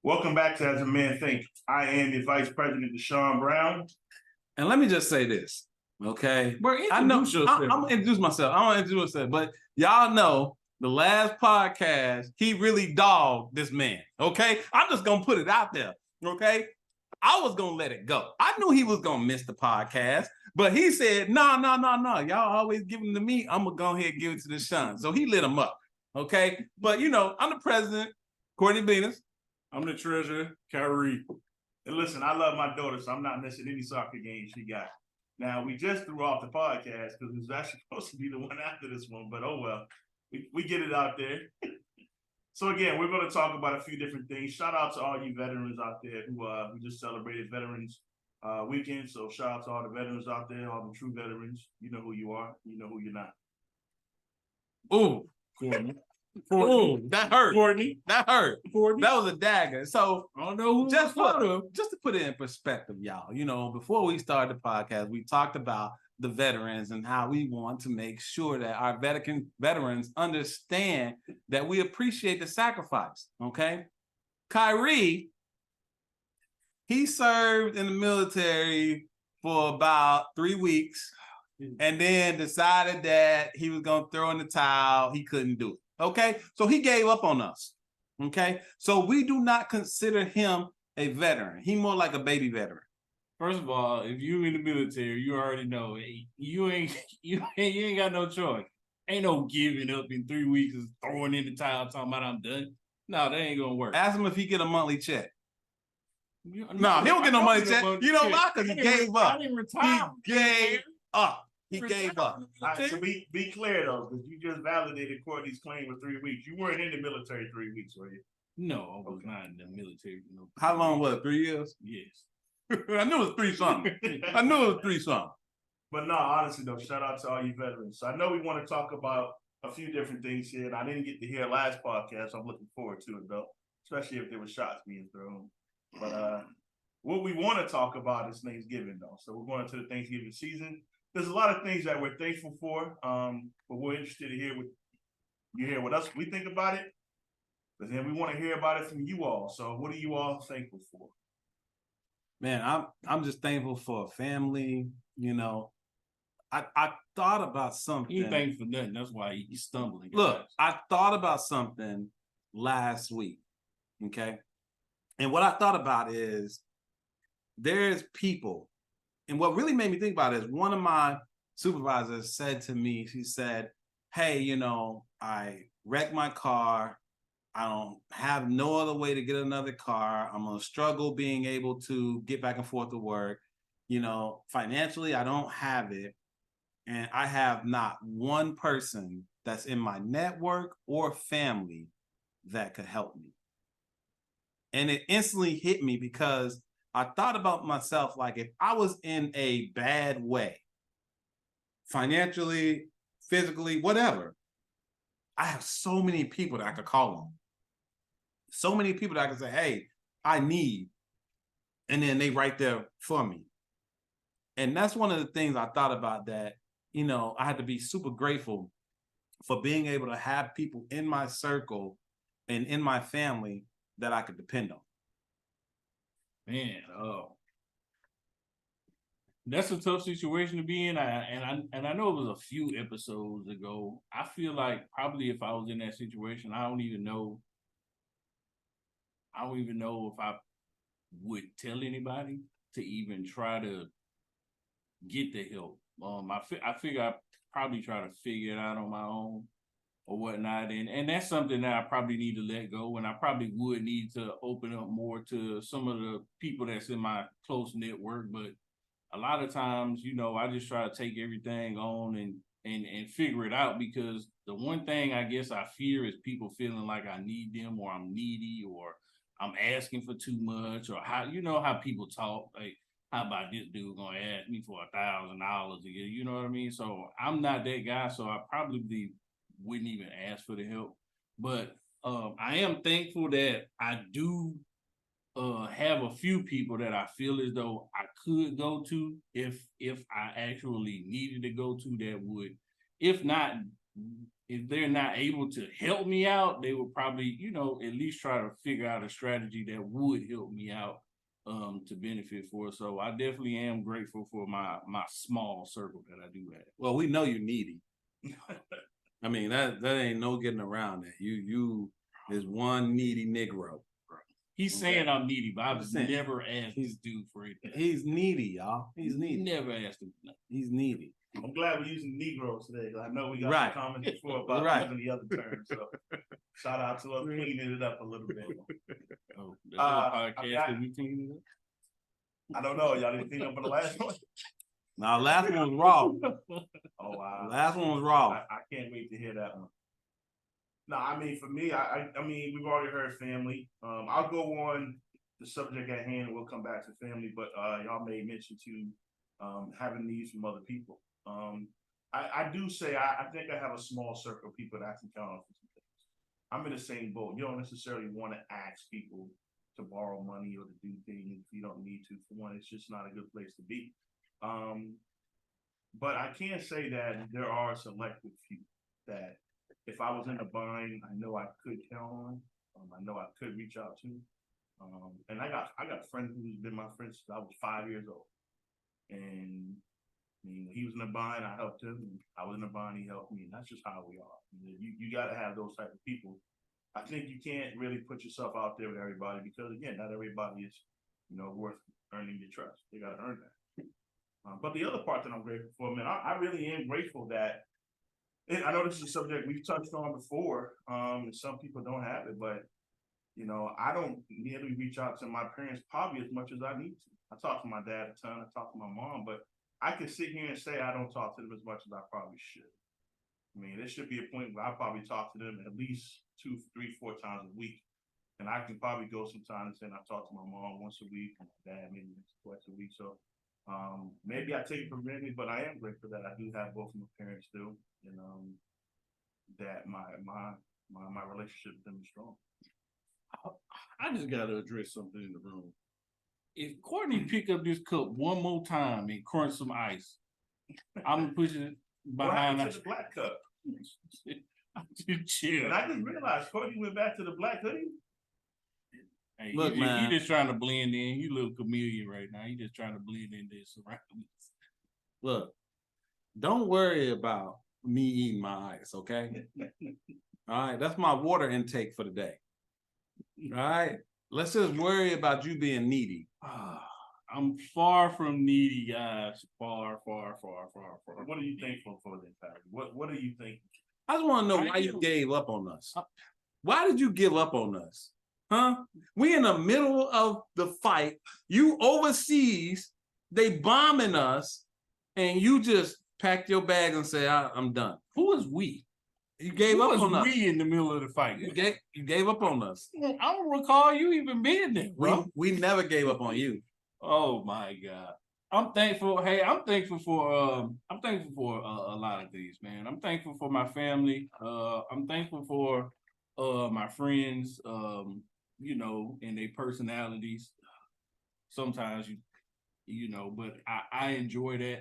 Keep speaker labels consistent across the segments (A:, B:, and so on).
A: Welcome back to As a Man Think. I am your Vice President, Deshaun Brown.
B: And let me just say this, okay? I know I'm gonna introduce myself. I want to introduce myself, but y'all know the last podcast, he really dogged this man, okay? I'm just gonna put it out there, okay? I was gonna let it go. I knew he was gonna miss the podcast, but he said, no. Y'all always give him to me. I'm gonna go ahead and give it to Deshaun. So he lit him up, okay? But you know, I'm the president, Courtney Venus.
C: I'm the treasurer, Kyrie.
A: And listen, I love my daughter, so I'm not missing any soccer games she got. Now, we just threw off the podcast because it was actually supposed to be the one after this one, but oh well. We get it out there. So again, we're going to talk about a few different things. Shout out to all you veterans out there who just celebrated Veterans Weekend. So shout out to all the veterans out there, all the true veterans. You know who you are. You know who you're not.
B: Ooh. Ooh, that hurt.
C: Courtney.
B: That hurt.
C: Courtney.
B: That was a dagger. So
C: I don't know who
B: just to put it in perspective, y'all. You know, before we started the podcast, we talked about the veterans and how we want to make sure that our veterans understand that we appreciate the sacrifice. Okay, Kyrie, he served in the military for about 3 weeks, and then decided that he was going to throw in the towel. He couldn't do it. Okay, so he gave up on us. Okay, so we do not consider him a veteran. He more like a baby veteran.
C: First of all, if you in the military, you already know you ain't got no choice. Ain't no giving up in 3 weeks and throwing in the towel talking about I'm done. No, that ain't gonna work.
B: Ask him if he get a monthly check. No, he don't get no money check. You know why? Because he gave up.
C: I didn't retire.
B: He gave up. He gave up.
A: All right, so be clear though, because you just validated Courtney's claim of 3 weeks. You weren't in the military 3 weeks, were you?
C: No, I was not in the military. No.
B: How long was it? 3 years?
C: Yes.
B: I knew it was 3 something. I knew it was 3 something.
A: But no, honestly though, shout out to all you veterans. So I know we want to talk about a few different things here, and I didn't get to hear last podcast. So I'm looking forward to it though, especially if there were shots being thrown. But what we want to talk about is Thanksgiving though. So we're going into the Thanksgiving season. There's a lot of things that we're thankful for, but we're interested to hear what you hear what us we think about it. But then we want to hear about it from you all. So what are you all thankful for?
B: Man, I'm just thankful for a family. You know, I thought about something.
C: He ain't thankful for nothing. That's why he's stumbling.
B: Look, I thought about something last week. Okay, and what I thought about is there's people. And what really made me think about it is one of my supervisors said to me, she said, hey, you know, I wrecked my car. I don't have no other way to get another car. I'm going to struggle being able to get back and forth to work. You know, financially, I don't have it. And I have not one person that's in my network or family that could help me. And it instantly hit me because I thought about myself, like if I was in a bad way, financially, physically, whatever, I have so many people that I could call on. So many people that I could say, hey, I need. And then they right there for me. And that's one of the things I thought about that, you know, I had to be super grateful for being able to have people in my circle and in my family that I could depend on.
C: Man, that's a tough situation to be in. I know it was a few episodes ago. I feel like probably if I was in that situation, I don't even know if I would tell anybody to even try to get the help. I figure I probably try to figure it out on my own or whatnot. And that's something that I probably need to let go. And I probably would need to open up more to some of the people that's in my close network. But a lot of times, you know, I just try to take everything on and figure it out, because the one thing I guess I fear is people feeling like I need them, or I'm needy, or I'm asking for too much, or how, you know, how people talk, like, how about this dude gonna ask me for $1,000 a year? You know what I mean? So I'm not that guy, so I probably wouldn't even ask for the help. But I am thankful that I do have a few people that I feel as though I could go to if I actually needed to go to, that would, if not if they're not able to help me out, they would probably, you know, at least try to figure out a strategy that would help me out to benefit for. So I definitely am grateful for my small circle that I do have.
B: Well, we know you're needy. I mean, that ain't no getting around that. You is one needy Negro.
C: He's saying I'm needy, but
B: I'm
C: I've
B: saying,
C: never asked this dude for anything.
B: He's needy, y'all. He's needy.
C: Never asked him for nothing.
B: He's needy.
A: I'm glad we're using Negroes today. I know we got
B: Right.
A: some comments before about
B: Right.
A: using the other terms. So shout out to us cleaning it up a little bit.
C: Oh, that's our
A: I
C: podcast
A: got-
C: that we cleaned it up.
A: I don't know. Y'all didn't think up on the last one?
B: Now, last one was raw.
A: Oh wow.
B: Last one was raw.
A: I can't wait to hear that one. No, I mean for me, I mean we've already heard family. I'll go on the subject at hand and we'll come back to family, but y'all made mention to having needs from other people. I do say I think I have a small circle of people that I can count on for some things. I'm in the same boat. You don't necessarily want to ask people to borrow money or to do things if you don't need to. For one, it's just not a good place to be. But I can say that there are a selective few that if I was in a bind, I know I could count on. I know I could reach out to. And I got friends who's been my friends since I was 5 years old. And I mean, when he was in a bind, I helped him. And I was in a bind, he helped me. And that's just how we are. You got to have those type of people. I think you can't really put yourself out there with everybody because, again, not everybody is, worth earning your trust. They got to earn that. But the other part that I'm grateful for, man, I really am grateful that, and I know this is a subject we've touched on before, and some people don't have it, but, I don't nearly reach out to my parents probably as much as I need to. I talk to my dad a ton, I talk to my mom, but I can sit here and say I don't talk to them as much as I probably should. I mean, there should be a point where I probably talk to them at least 2, 3, 4 times a week. And I can probably go sometimes and I talk to my mom once a week, and my dad maybe twice a week. So maybe I take it for granted, but I am grateful that I do have both of my parents still, and that my relationship with them is strong.
C: I just gotta address something in the room. If Courtney pick up this cup one more time and crunch some ice, I'm gonna push it behind
A: the black cup.
C: Just chill.
A: And I didn't realize Courtney went back to the black hoodie.
C: Hey,
B: Look, man.
C: he just trying to blend in. He a little chameleon right now. He just trying to blend in this surroundings.
B: Look, don't worry about me eating my ice, okay? All right, that's my water intake for the day. All right, let's just worry about you being needy.
C: I'm far from needy, guys. Far.
A: What are you thankful for then, Patty? What are you thinking?
B: I just want to know why you gave up on us. Why did you give up on us? Huh? We in the middle of the fight. You overseas, they bombing us, and you just packed your bags and say, I'm done.
C: Who is we?
B: You gave up on us.
C: We in the middle of the fight?
B: You gave up on us.
C: I don't recall you even being there, bro.
B: We never gave up on you.
C: Oh my God. I'm thankful. Hey, I'm thankful for a lot of things, man. I'm thankful for my family. I'm thankful for my friends, and their personalities. Sometimes but I enjoy that.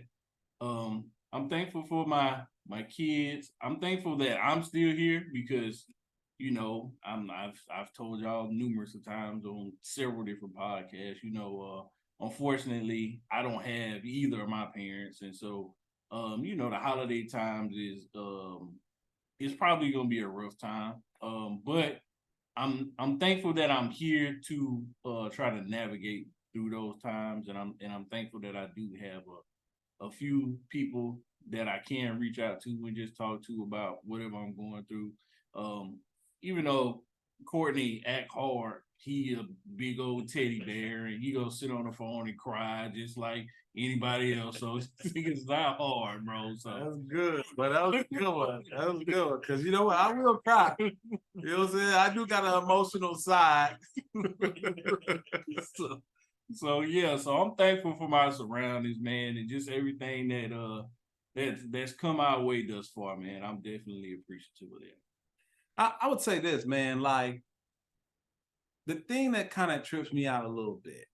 C: I'm thankful for my kids. I'm thankful that I'm still here because I've told y'all numerous of times on several different podcasts, unfortunately, I don't have either of my parents. And so, the holiday times is it's probably gonna be a rough time. But I'm thankful that I'm here to try to navigate through those times. And I'm thankful that I do have a few people that I can reach out to and just talk to about whatever I'm going through. Even though Courtney act hard, he a big old teddy bear and he gonna sit on the phone and cry just like anybody else. So it's not hard, bro. So
B: that's good, but that was a good one. That was a good one. Cause you know what? I will cry. You know what I'm saying? I do got an emotional side.
C: So I'm thankful for my surroundings, man, and just everything that's come our way thus far, man. I'm definitely appreciative of that.
B: I would say this, man, like the thing that kind of trips me out a little bit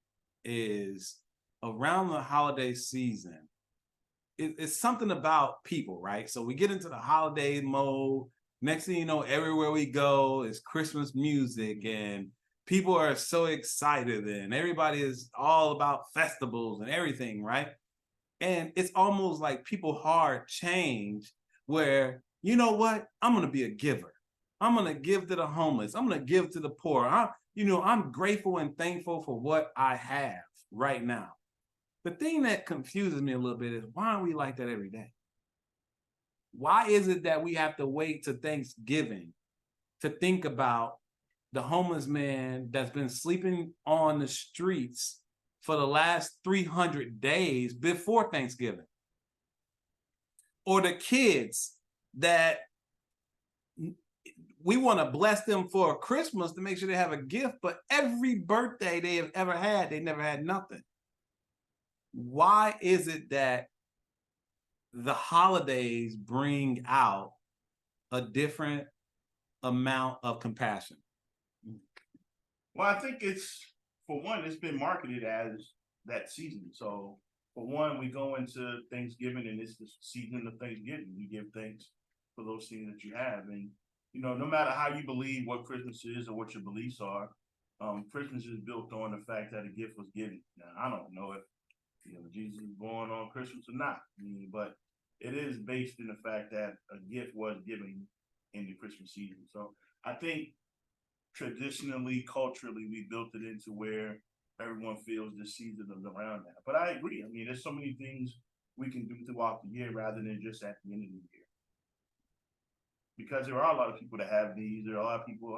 B: is around the holiday season, it's something about people, right? So we get into the holiday mode, Next thing you know, everywhere we go is Christmas music and people are so excited and everybody is all about festivals and everything, right? And it's almost like people heart change where, you know what? I'm going to be a giver. I'm going to give to the homeless. I'm going to give to the poor. I'm grateful and thankful for what I have right now. The thing that confuses me a little bit is why are we like that every day? Why is it that we have to wait to Thanksgiving to think about the homeless man that's been sleeping on the streets for the last 300 days before Thanksgiving? Or the kids that we want to bless them for Christmas to make sure they have a gift, but every birthday they have ever had, they never had nothing. Why is it that the holidays bring out a different amount of compassion?
A: Well, I think for one, it's been marketed as that season. So for one, we go into Thanksgiving and it's the season of Thanksgiving. You give thanks for those things that you have. And, no matter how you believe what Christmas is or what your beliefs are, Christmas is built on the fact that a gift was given. Now, I don't know if, Jesus was born on Christmas or not, but it is based in the fact that a gift was given in the Christmas season. So I think traditionally, culturally, we built it into where everyone feels the season is around that. But I agree. There's so many things we can do throughout the year rather than just at the end of the year. Because there are a lot of people that have needs. There are a lot of people,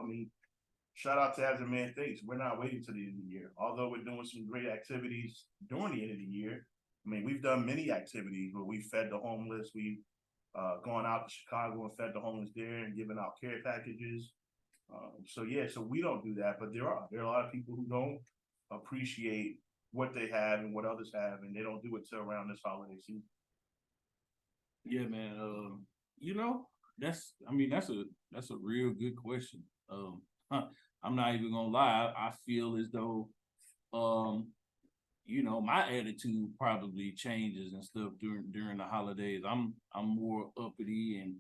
A: shout out to As a Man Thinks. We're not waiting to the end of the year. Although we're doing some great activities during the end of the year. We've done many activities where we fed the homeless. We've gone out to Chicago and fed the homeless there and given out care packages. So we don't do that, but there are a lot of people who don't appreciate what they have and what others have, and they don't do it till around this holiday season.
C: Yeah, man. That's a real good question. I'm not even gonna lie. I feel as though, my attitude probably changes and stuff during the holidays. I'm more uppity and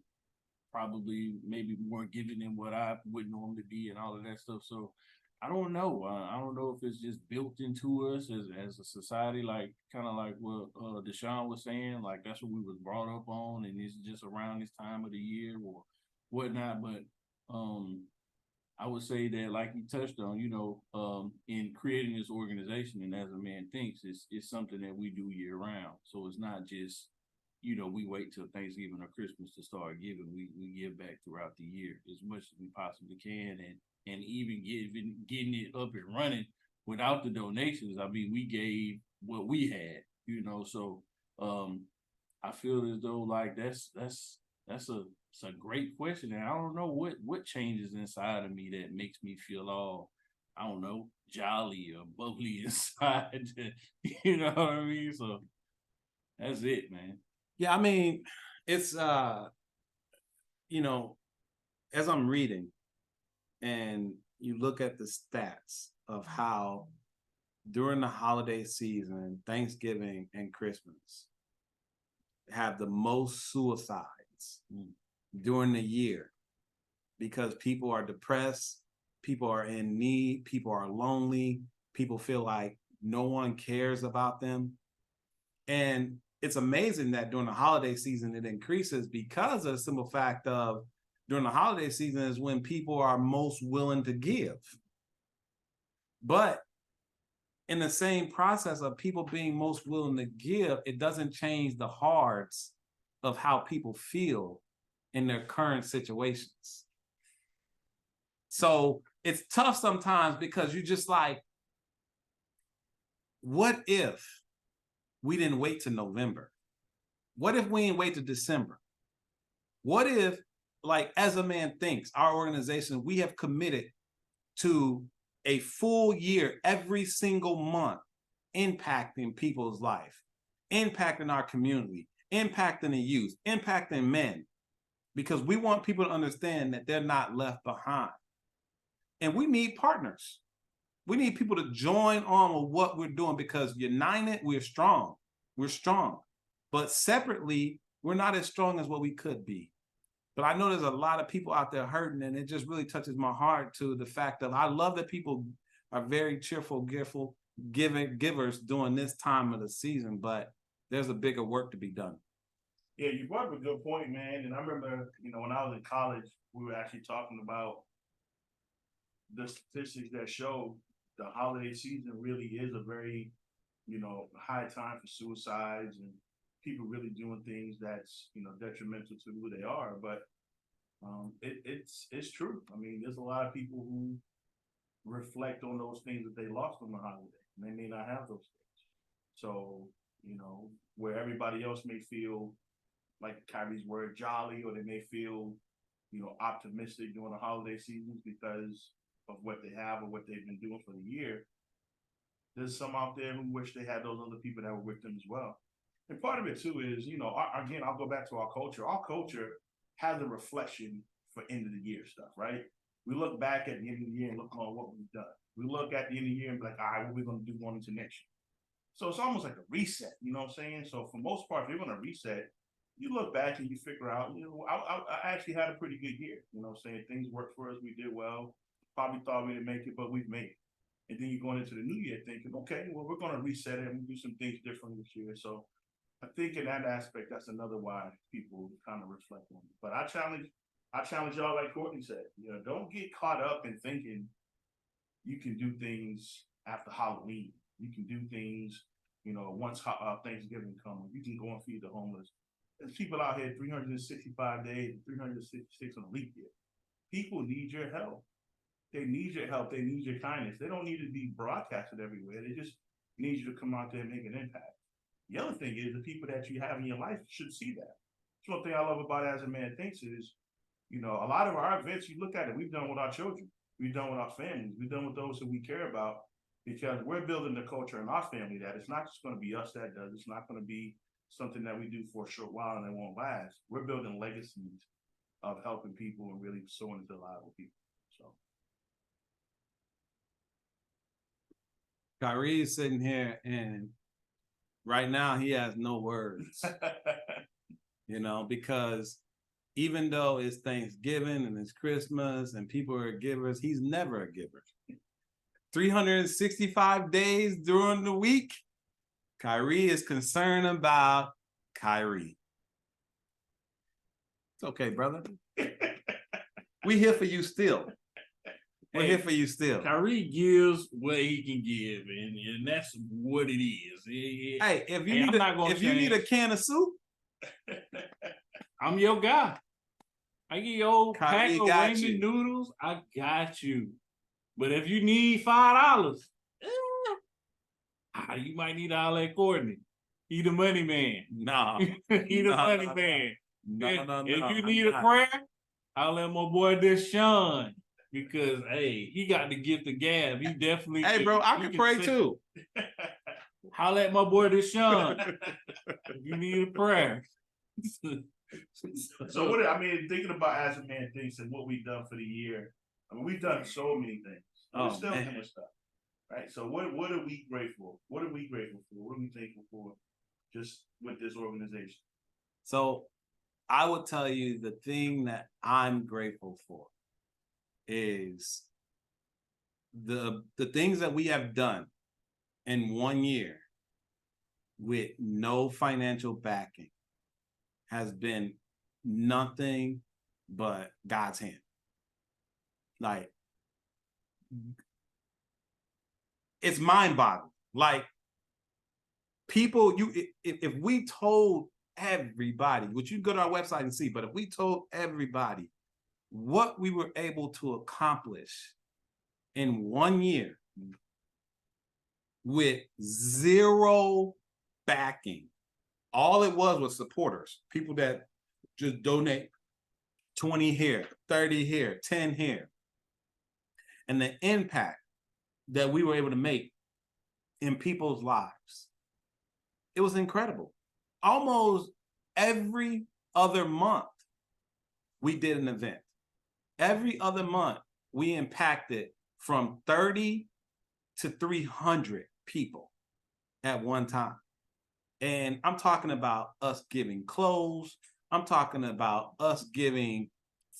C: probably maybe more giving than what I would normally be and all of that stuff. So I don't know. I don't know if it's just built into us as a society, like kind of like what Deshaun was saying, like that's what we was brought up on, and it's just around this time of the year or whatnot. But I would say that, like you touched on, in creating this organization and As a Man Thinks, it's something that we do year round. So it's not just we wait till Thanksgiving or Christmas to start giving. We give back throughout the year as much as we possibly can, and even getting it up and running without the donations. We gave what we had, So I feel as though like that's a great question, and I don't know what changes inside of me that makes me feel all, I don't know, jolly or bubbly inside. You know what I mean? So that's it, man.
B: Yeah, it's as I'm reading and you look at the stats of how during the holiday season, Thanksgiving and Christmas have the most suicides during the year because people are depressed, people are in need, people are lonely, people feel like no one cares about them. And it's amazing that during the holiday season it increases because of the simple fact of during the holiday season is when people are most willing to give. But in the same process of people being most willing to give, it doesn't change the hearts of how people feel in their current situations. So it's tough sometimes because you're just like, what if we didn't wait till November? What if we didn't wait till December? What if, like As a Man Thinks, our organization, we have committed to a full year, every single month, impacting people's life, impacting our community, impacting the youth, impacting men, because we want people to understand that they're not left behind. And we need partners. We need people to join on with what we're doing because united, we're strong. We're strong. But separately, we're not as strong as what we could be. But I know there's a lot of people out there hurting, and it just really touches my heart to the fact that I love that people are very cheerful, givers during this time of the season, but there's a bigger work to be done.
A: Yeah, you brought up a good point, man. And I remember, when I was in college, we were actually talking about the statistics that show the holiday season really is a very, high time for suicides and people really doing things that's, detrimental to who they are. But it's true. I mean, there's a lot of people who reflect on those things that they lost on the holiday, and they may not have those things. So, where everybody else may feel like Kyrie's word jolly, or they may feel, optimistic during the holiday seasons because of what they have or what they've been doing for the year. There's some out there who wish they had those other people that were with them as well. And part of it too is, again, I'll go back to our culture. Our culture has a reflection for end of the year stuff, right? We look back at the end of the year and look on what we've done. We look at the end of the year and be like, all right, what are we going to do going into next year? So it's almost like a reset, you know what I'm saying? So for most part, if you're going to reset, you look back and you figure out, I actually had a pretty good year. You know what I'm saying? Things worked for us. We did well. Probably thought we didn't make it, but we've made it. And then you're going into the new year thinking, okay, well, we're going to reset it and do some things different this year. So I think in that aspect, that's another why people kind of reflect on it. But I challenge y'all, like Courtney said, don't get caught up in thinking you can do things after Halloween. You can do things, once Thanksgiving comes. You can go and feed the homeless. There's people out here 365 days, 366 on a leap year. People need your help. They need your help. They need your kindness. They don't need to be broadcasted everywhere. They just need you to come out there and make an impact. The other thing is the people that you have in your life should see that. That's one thing I love about As a Man Thinks is, a lot of our events, you look at it, we've done with our children. We've done with our families. We've done with those who we care about because we're building the culture in our family that it's not just going to be us that does. It's not going to be something that we do for a short while and it won't last. We're building legacies of helping people and really sowing into the lives of people. So
B: Kyrie is sitting here and right now he has no words, because even though it's Thanksgiving and it's Christmas and people are givers, he's never a giver. 365 days during the week, Kyrie is concerned about Kyrie. It's okay, brother. We here for you still. We're here for you still.
C: Kyrie gives what he can give, and that's what it is.
B: Hey, if you need a can of soup,
C: I'm your guy. I get your old pack of ramen noodles. I got you. But if you need $5, you might need to holler at Courtney. He the money man.
B: Nah.
C: He the money man.
B: No.
C: If you need a prayer, I'll let my boy Deshaun. Because he got the gift of gab. He definitely.
B: Hey, bro, I can pray too.
C: Holla at my boy Deshaun. If you need a prayer.
A: So thinking about As a Man Thinks and what we've done for the year, we've done so many things. We're still doing stuff. Right. So what are we grateful? What are we grateful for? What are we thankful for just with this organization?
B: So I would tell you the thing that I'm grateful for is the things that we have done in 1 year with no financial backing has been nothing but God's hand. Like, it's mind-boggling. Like, people, if we told everybody, which you go to our website and see, but if we told everybody what we were able to accomplish in 1 year with zero backing, all it was supporters, people that just donate 20 here, 30 here, 10 here. And the impact that we were able to make in people's lives, it was incredible. Almost every other month, we did an event. Every other month, we impacted from 30 to 300 people at one time. And I'm talking about us giving clothes, I'm talking about us giving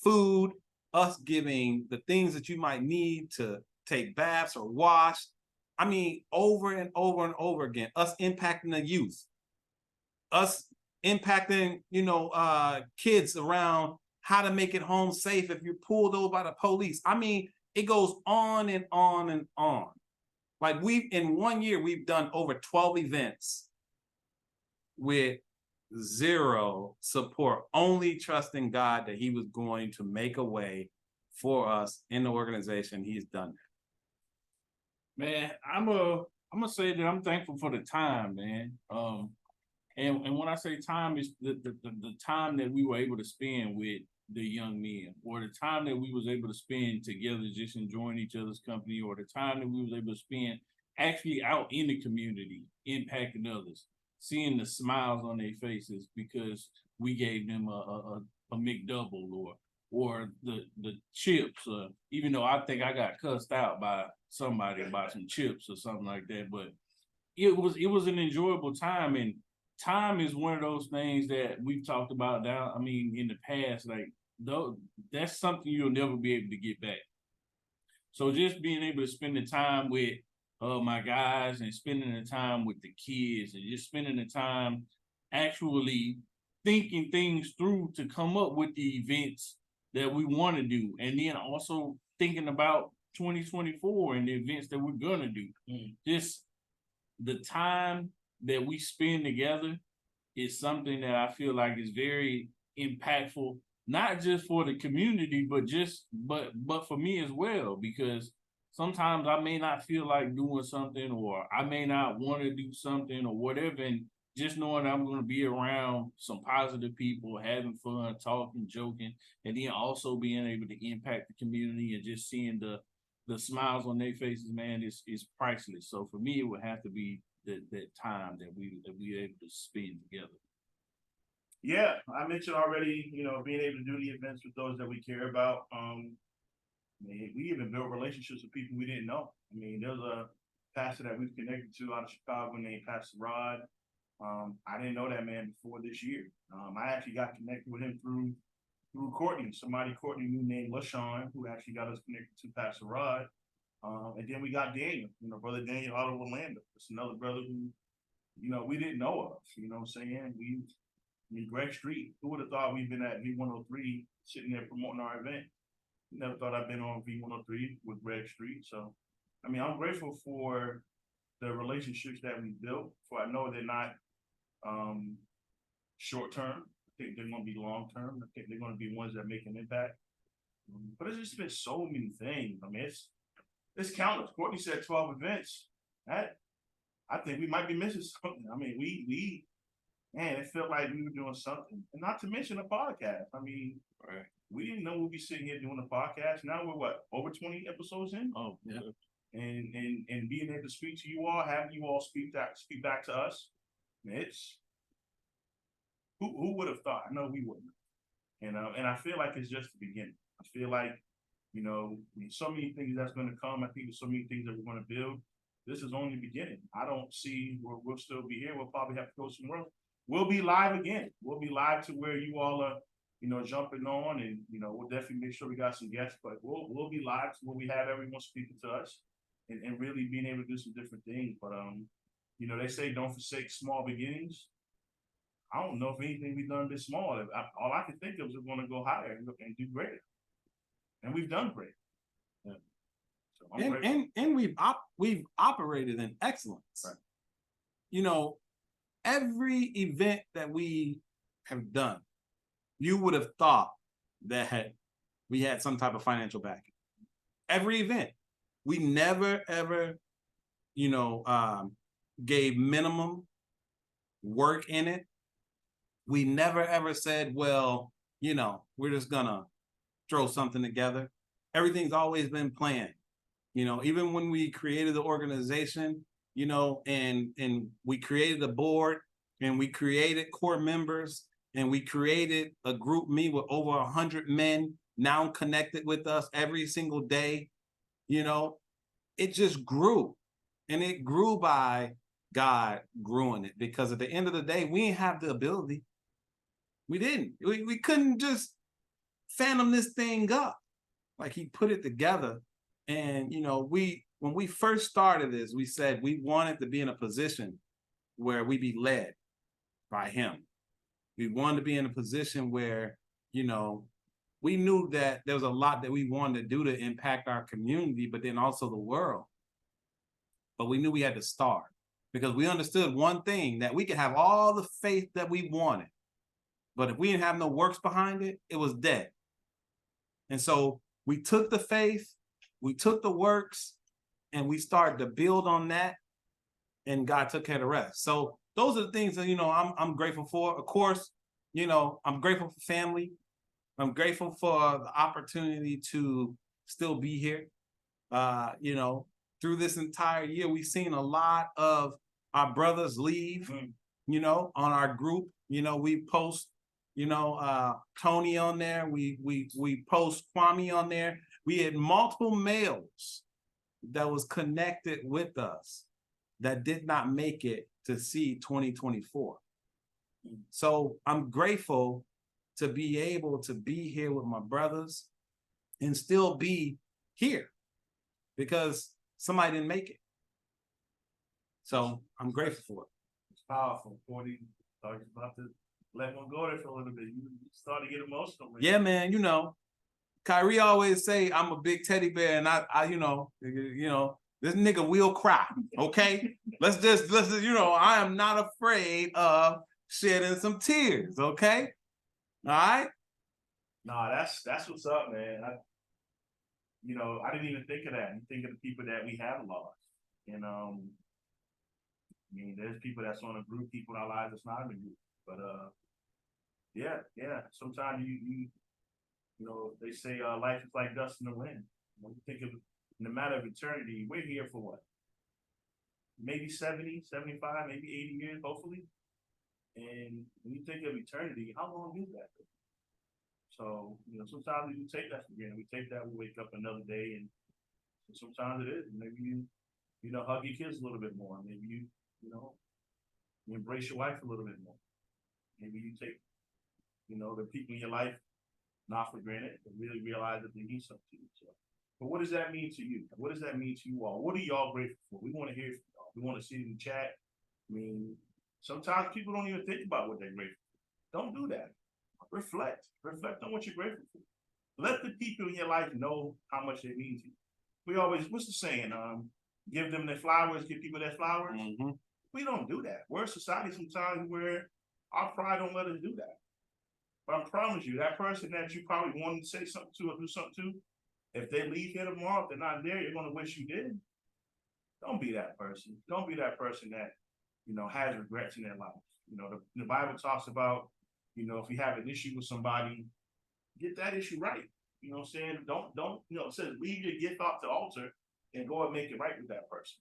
B: food, us giving the things that you might need to take baths or wash. I mean, over and over and over again, us impacting the youth, us impacting, kids around how to make it home safe if you're pulled over by the police. I mean, it goes on and on and on. Like in 1 year, we've done over 12 events with zero support, only trusting God that he was going to make a way for us in the organization. He's done that.
C: Man, I'm gonna say that I'm thankful for the time, man. And when I say time, is the time that we were able to spend with the young men, or the time that we was able to spend together just enjoying each other's company, or the time that we was able to spend actually out in the community impacting others, seeing the smiles on their faces because we gave them a McDouble or the chips, even though I think I got cussed out by somebody about some chips or something like that, but it was an enjoyable time. And time is one of those things that we've talked about now. I mean, in the past, like that's something you'll never be able to get back. So just being able to spend the time with my guys and spending the time with the kids and just spending the time actually thinking things through to come up with the events that we want to do, and then also thinking about 2024 and the events that we're gonna do. Just the time that we spend together is something that I feel like is very impactful, not just for the community, but for me as well, because sometimes I may not feel like doing something, or I may not want to do something or whatever. And just knowing I'm going to be around some positive people, having fun, talking, joking, and then also being able to impact the community and just seeing the smiles on their faces, man, is priceless. So for me, it would have to be that time that we able to spend together.
A: Yeah, I mentioned already, being able to do the events with those that we care about. We even built relationships with people we didn't know. I mean, there's a pastor that we've connected to out of Chicago named Pastor Rod. I didn't know that man before this year. I actually got connected with him through Courtney. Courtney knew named LaShawn, who actually got us connected to Pastor Rod. And then we got Daniel, Brother Daniel out of Orlando. It's another brother who, we didn't know of. You know what I'm saying? Greg Street, who would have thought we've been at V103 sitting there promoting our event? Never thought I'd been on V103 with Greg Street. So, I'm grateful for the relationships that we built. For I know they're not short term. I think they're going to be long term. I think they're going to be ones that make an impact. But it's just been so many things. It's countless. Courtney said 12 events. I think we might be missing something. It felt like we were doing something. And not to mention a podcast.
C: Right.
A: We didn't know we'd be sitting here doing a podcast. Now we're over 20 episodes in?
C: Oh, yeah.
A: And being able to speak to you all, having you all speak back to us. It's who would have thought? I know we wouldn't. And I feel like it's just the beginning. I feel like, so many things that's going to come. I think there's so many things that we're going to build. This is only the beginning. I don't see where we'll still be here. We'll probably have to go somewhere else. We'll be live again. We'll be live to where you all are, jumping on, and we'll definitely make sure we got some guests. But we'll be live to where we have everyone speaking to us, and really being able to do some different things. But they say don't forsake small beginnings. I don't know if anything we've done this small. All I can think of is we're going to go higher and do greater, and we've done great. Yeah. So
B: and we've operated in excellence. Right. Every event that we have done, you would have thought that we had some type of financial backing. Every event, we never ever, gave minimum work in it. We never ever said, well, we're just gonna throw something together. Everything's always been planned. Even when we created the organization, and we created a board, and we created core members, and we created a group me with over 100 men now connected with us every single day. It just grew, and it grew by God growing it, because at the end of the day, we didn't have the ability. We didn't. We couldn't just phantom this thing up. Like he put it together. And, you know, when we first started this, we said we wanted to be in a position where we be led by him. We wanted to be in a position where, you know, we knew that there was a lot that we wanted to do to impact our community, but then also the world. But we knew we had to start because we understood one thing, that we could have all the faith that we wanted, but if we didn't have no works behind it, it was dead. And so we took the faith, we took the works, and we started to build on that, and God took care of the rest. So those are the things that, you know, I'm grateful for. Of course, you know, I'm grateful for family. I'm grateful for the opportunity to still be here. You know, through this entire year, we've seen a lot of our brothers leave, you know, on our group. You know, we post, you know, Tony on there. We post Kwame on there. We had multiple males that was connected with us that did not make it to see 2024. So I'm grateful to be able to be here with my brothers and still be here because somebody didn't make it. So I'm grateful for it.
A: It's powerful. 40, I was about to let one go there for a little bit. You started to get emotional. Man.
B: Yeah, man. You know, Kyrie always say I'm a big teddy bear, and I you know, this nigga will cry. Okay, let's just, you know, I am not afraid of shedding some tears. Okay, all right.
A: Nah, that's what's up, man. You know, I didn't even think of that. You think of the people that we have lost, and I mean, there's people that's on a group, people in our lives that's not in a group, but yeah. Sometimes you know, they say life is like dust in the wind. When you think of in the matter of eternity, we're here for what? Maybe 70, 75, maybe 80 years, hopefully. And when you think of eternity, how long is that? So, you know, sometimes we take that for granted. We take that, we wake up another day, and sometimes it is. Maybe you know, hug your kids a little bit more. Maybe you know, you embrace your wife a little bit more. Maybe you take, you know, the people in your life not for granted, but really realize that they mean something to you. So, but what does that mean to you? What does that mean to you all? What are y'all grateful for? We want to hear from y'all. We want to see it in the chat. I mean, sometimes people don't even think about what they're grateful for. Don't do that. Reflect on what you're grateful for. Let the people in your life know how much they mean to you. We always, what's the saying? Give them their flowers, give people their flowers.
B: Mm-hmm.
A: We don't do that. We're a society sometimes where our pride don't let us do that. But I promise you, that person that you probably wanted to say something to or do something to, if they leave here tomorrow, if they're not there, you're going to wish you did. Don't be that person. Don't be that person that, you know, has regrets in their life. You know, the Bible talks about, you know, if you have an issue with somebody, get that issue right. You know what I'm saying? Don't, you know, it says leave your gift off the altar and go and make it right with that person.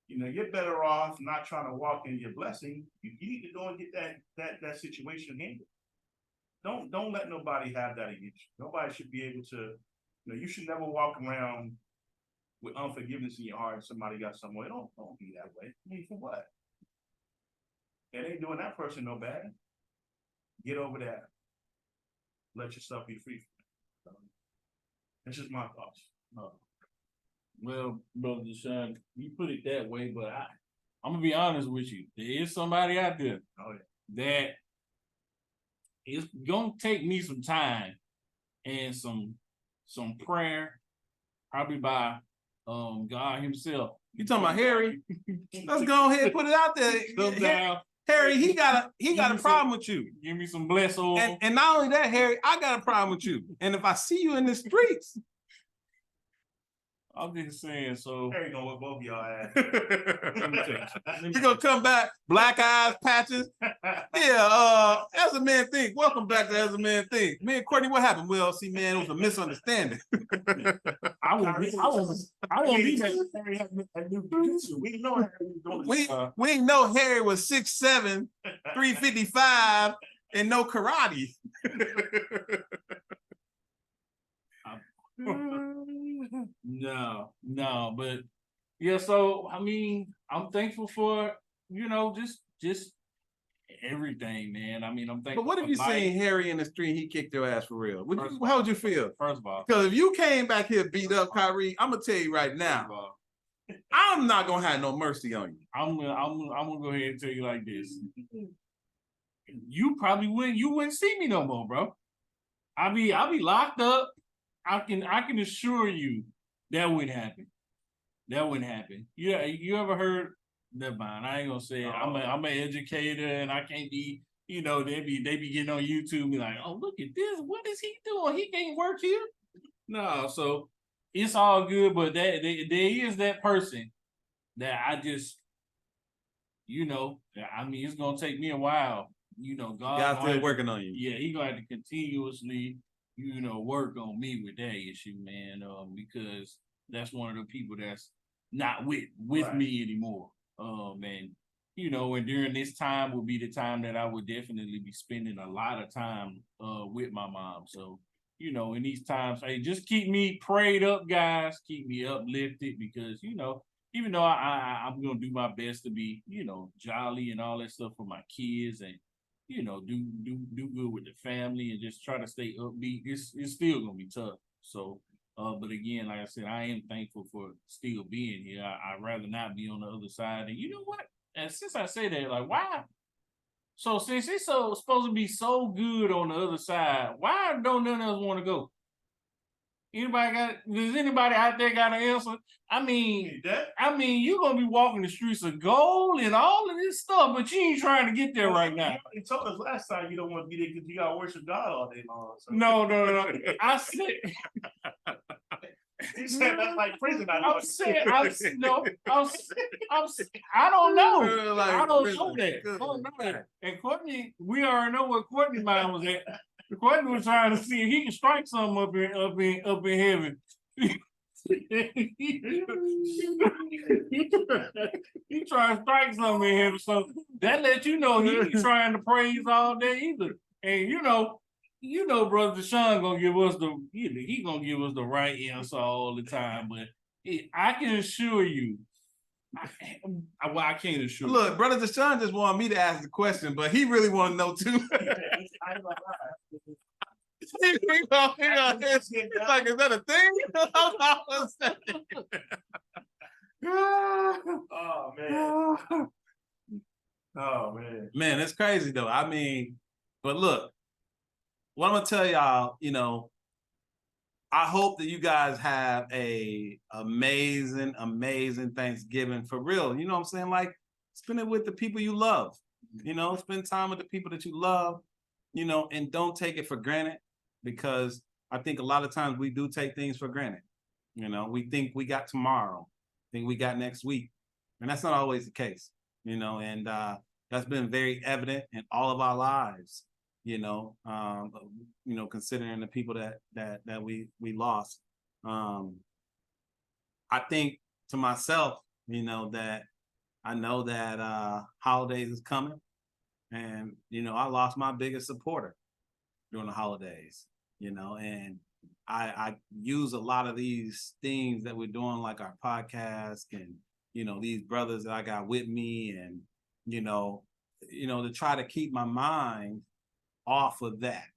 A: You know, you're better off not trying to walk in your blessing. You need to go and get that situation handled. Don't let nobody have that against you. Nobody should be able to, you know, you should never walk around with unforgiveness in your heart and somebody got some way. Don't be that way. I mean, for what? It ain't doing that person no bad. Get over that. Let yourself be free from it. That's just my thoughts.
C: Well, Brother Deshaun, you put it that way, but I'm gonna be honest with you. There is somebody out there that it's gonna take me some time and some prayer, probably by God Himself.
B: You talking about Harry? Let's go ahead and put it out there. Harry, he got a problem with you.
C: Give me some bless over.
B: And not only that, Harry, I got a problem with you. And if I see you in the streets,
C: I'm just saying, so
A: Harry gonna whip both of y'all ass.
B: you gonna come back, black eyes, patches. Yeah, As a Man Think. Welcome back to As a Man Think. Me and Courtney, what happened? Well, see, man, it was a misunderstanding.
C: I won't be that.
A: Harry had a new producer. We know Harry was doing
B: We didn't know Harry was 6'7", 355, and no karate.
C: No, but yeah, so I mean, I'm thankful for, you know, just everything, man. I mean, I'm thankful.
B: But what if
C: for
B: you
C: life.
B: seen Harry in the street and he kicked your ass for real? How would you feel?
C: First of all,
B: because if you came back here beat up Kyrie, I'm gonna tell you right now, I'm not gonna have no mercy on you.
C: I'm gonna go ahead and tell you like this. You probably wouldn't see me no more, bro. I'll be locked up. I can assure you that wouldn't happen. That wouldn't happen. You ever heard? Never mind. I ain't gonna say it. I'm an educator and I can't be. You know, they be getting on YouTube and be like, oh, look at this. What is he doing? He can't work here. No, so it's all good, but there is that person that I just, I mean, it's gonna take me a while.
B: God's still working on you.
C: Yeah, He gonna have to continuously, work on me with that issue, man. Because that's one of the people that's not with
A: Right.
C: me anymore. And during this time will be the time that I would definitely be spending a lot of time with my mom. So, in these times, hey, just keep me prayed up, guys. Keep me uplifted because, even though I'm gonna do my best to be, jolly and all that stuff for my kids and do good with the family and just try to stay upbeat. It's still gonna be tough. So, but again, like I said, I am thankful for still being here. I'd rather not be on the other side. And you know what? And since I say that, like, why? So since it's supposed to be so good on the other side, why don't none of us want to go? Does anybody out there got an answer? I mean, you're gonna be walking the streets of gold and all of this stuff, but you ain't trying to get there right now.
A: You told us last time you don't want to be there because you gotta worship God all day long. So.
C: No. I said
A: he said that's like prison. I don't
C: know that. And Courtney, we already know what Courtney's mind was at. Courtney was trying to see if he can strike something up in heaven. He trying to strike something in heaven, so that lets you know he ain't trying to praise all day either. And Brother Deshaun gonna give us he gonna give us the right answer all the time. But I can assure you, I can't assure.
B: Look, Brother Deshaun just wanted me to ask the question, but he really want to know too. He's like, is that a thing?
A: Oh man. Oh man.
B: Man, it's crazy though. I mean, but look, what I'm gonna tell y'all, I hope that you guys have a amazing Thanksgiving for real. You know what I'm saying? Like, spend it with the people you love. Spend time with the people that you love, and don't take it for granted, because I think a lot of times we do take things for granted. We think we got tomorrow, think we got next week, and that's not always the case. And that's been very evident in all of our lives. Considering the people that we lost. I think to myself, that I know that holidays is coming, and I lost my biggest supporter during the holidays. And I use a lot of these things that we're doing, like our podcast, and these brothers that I got with me, and to try to keep my mind off of that,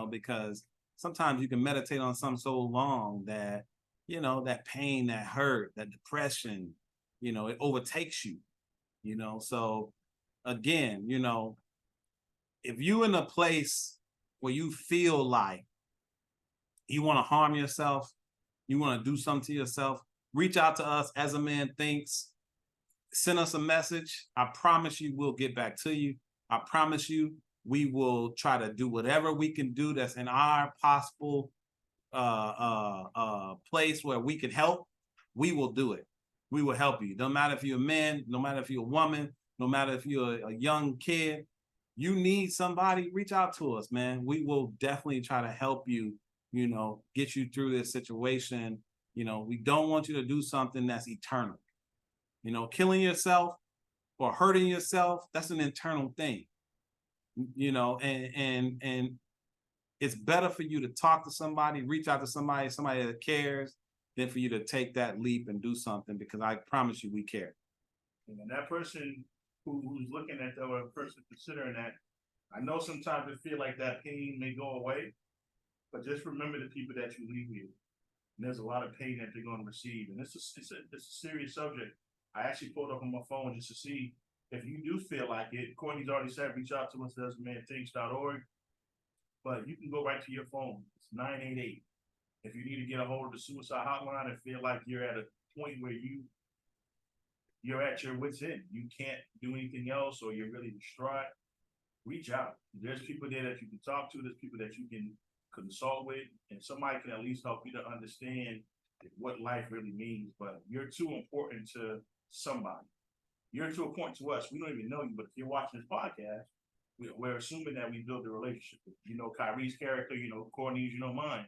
B: because sometimes you can meditate on something so long that, that pain, that hurt, that depression, it overtakes you, So again, if you in a place where you feel like you want to harm yourself, you want to do something to yourself, reach out to us As a Man Thinks. Send us a message. I promise you we'll get back to you. I promise you we will try to do whatever we can do that's in our possible place where we can help. We will do it. We will help you. No matter if you're a man, no matter if you're a woman, no matter if you're a young kid, you need somebody, reach out to us, man. We will definitely try to help you, get you through this situation. We don't want you to do something that's eternal. Killing yourself or hurting yourself, that's an internal thing. And it's better for you to talk to somebody, reach out to somebody that cares, than for you to take that leap and do something, because I promise you we care.
A: And that person who's looking at that, or a person considering that, I know sometimes it feel like that pain may go away, but just remember the people that you leave with. And there's a lot of pain that they're going to receive, and it's a serious subject. I actually pulled up on my phone just to see if you do feel like it. Courtney's already said reach out to us, asmanthinks.org, but you can go right to your phone. It's 988. If you need to get a hold of the suicide hotline and feel like you're at a point where you're at your wit's end, you can't do anything else, or you're really distraught, reach out. There's people there that you can talk to. There's people that you can consult with, and somebody can at least help you to understand what life really means. But you're too important to somebody. You're too important to us. We don't even know you, but if you're watching this podcast, we're assuming that we built a relationship. You know Kyrie's character, you know Courtney's, you know mine.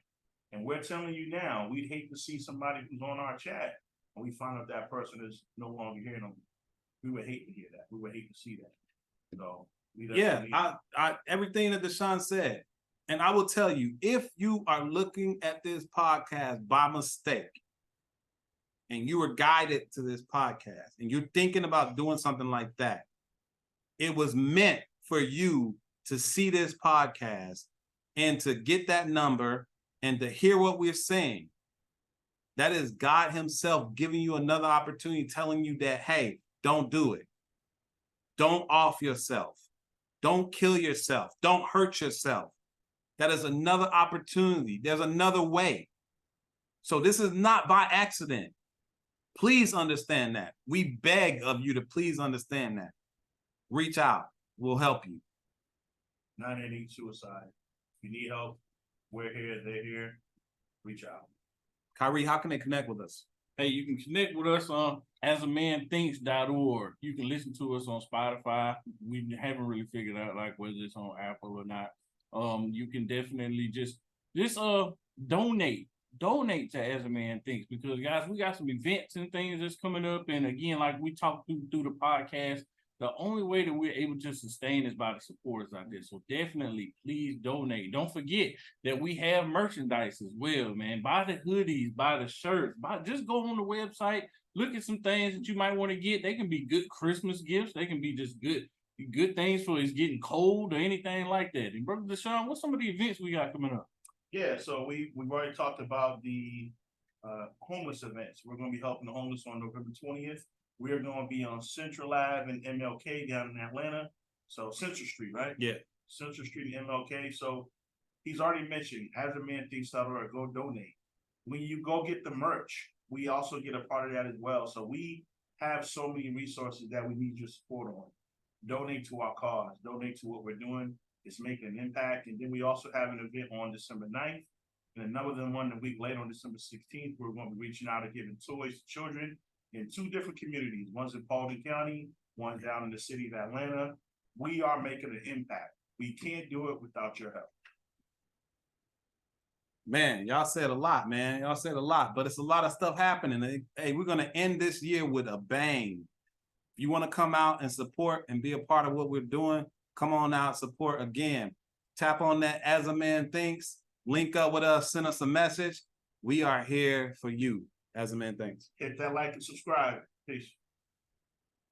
A: And we're telling you now, we'd hate to see somebody who's on our chat and we find out that person is no longer hearing them. We would hate to hear that. We would hate to see that. So
B: I everything that Deshaun said. And I will tell you, if you are looking at this podcast by mistake and you were guided to this podcast and you're thinking about doing something like that, it was meant for you to see this podcast and to get that number and to hear what we're saying. That is God himself giving you another opportunity, telling you that, hey, don't do it. Don't off yourself. Don't kill yourself. Don't hurt yourself. That is another opportunity. There's another way. So this is not by accident. Please understand that. We beg of you to please understand that. Reach out. We'll help you.
A: 988 suicide. If you need help, we're here. They're here. Reach out.
B: Kyrie, how can they connect with us?
C: Hey, you can connect with us on asmanthinks.org. You can listen to us on Spotify. We haven't really figured out like whether it's on Apple or not. You can definitely just donate to As a Man Thinks, because guys, we got some events and things that's coming up. And again, like we talked through the podcast, the only way that we're able to sustain is by the supporters out there. So definitely, please donate. Don't forget that we have merchandise as well, man. Buy the hoodies, buy the shirts, just go on the website, look at some things that you might want to get. They can be good Christmas gifts. They can be just good things for it's getting cold or anything like that. And Brother Deshaun, what's some of the events we got coming up?
A: Yeah, so we've already talked about the homeless events. We're going to be helping the homeless on November 20th. We are going to be on Central Ave and MLK down in Atlanta. So Central Street, right?
B: Yeah.
A: Central Street and MLK. So he's already mentioned, asmanthinks.org, go donate. When you go get the merch, we also get a part of that as well. So we have so many resources that we need your support on. Donate to our cause. Donate to what we're doing. It's making an impact. And then we also have an event on December 9th. And another one a week later on December 16th, we're going to be reaching out and giving toys to children in 2 different communities. One's in Paulding County, one down in the city of Atlanta. We are making an impact. We can't do it without your help.
B: Man, y'all said a lot, man. Y'all said a lot, but it's a lot of stuff happening. Hey, we're going to end this year with a bang. If you want to come out and support and be a part of what we're doing, come on out, support again. Tap on that As a Man Thinks. Link up with us, send us a message. We are here for you, As a Man Thinks.
A: Hit that like and subscribe. Peace.